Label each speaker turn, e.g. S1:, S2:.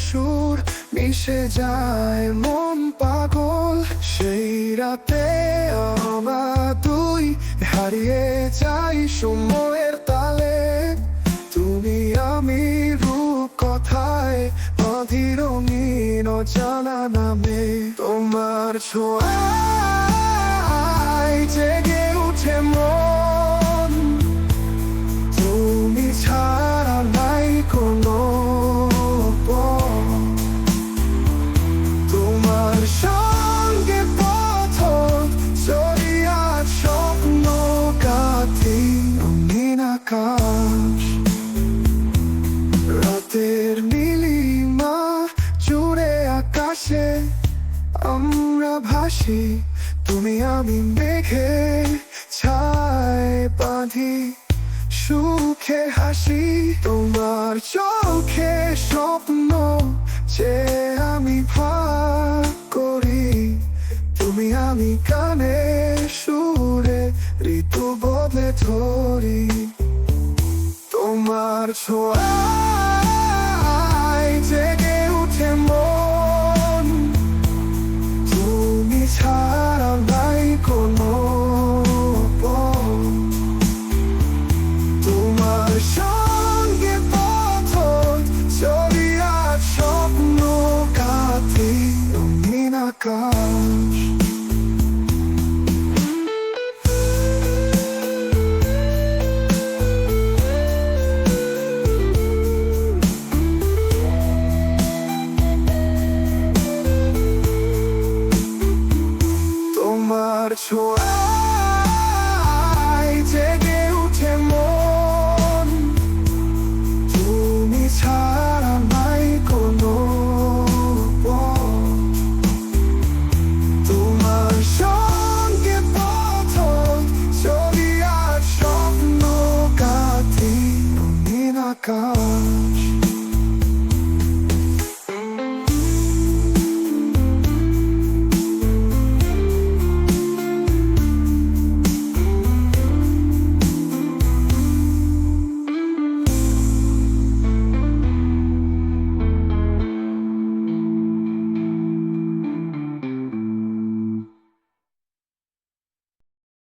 S1: সুর মিশে যায় মন পাগল। সেই রাতে আমার তুই হারিয়ে যাই সময়ের তালে। তুমি আমি রূপ কথায় অধীর রঙিন অজানা নামে। তোমার ছোঁয়ায় জেগে উঠে মন, তুমি ছাড়া নাই কোনো পথ। তোমার সঙ্গে পথ চলিয়া স্বপ্ন কাটি রঙিন আকাশ। রাতের নীলিমা জুড়ে আকাশে আমরা ভাসি, তুমি আমি মেঘে ছায় বাঁধি সুখে হাসি। তোমার চোখে স্বপ্ন যে আমি ভাগ করি, তুমি আমি কানে সুরে ঋতু বদলে ধরি। তোমার ছোঁয়ায় জেগে উঠে মন, তুমি ছাড়া নাই কোনো পথ। তোমার সঙ্গে পথ চলিয়া স্বপ্ন কাটি রঙিন আকাশ। তোমার ছোঁয়া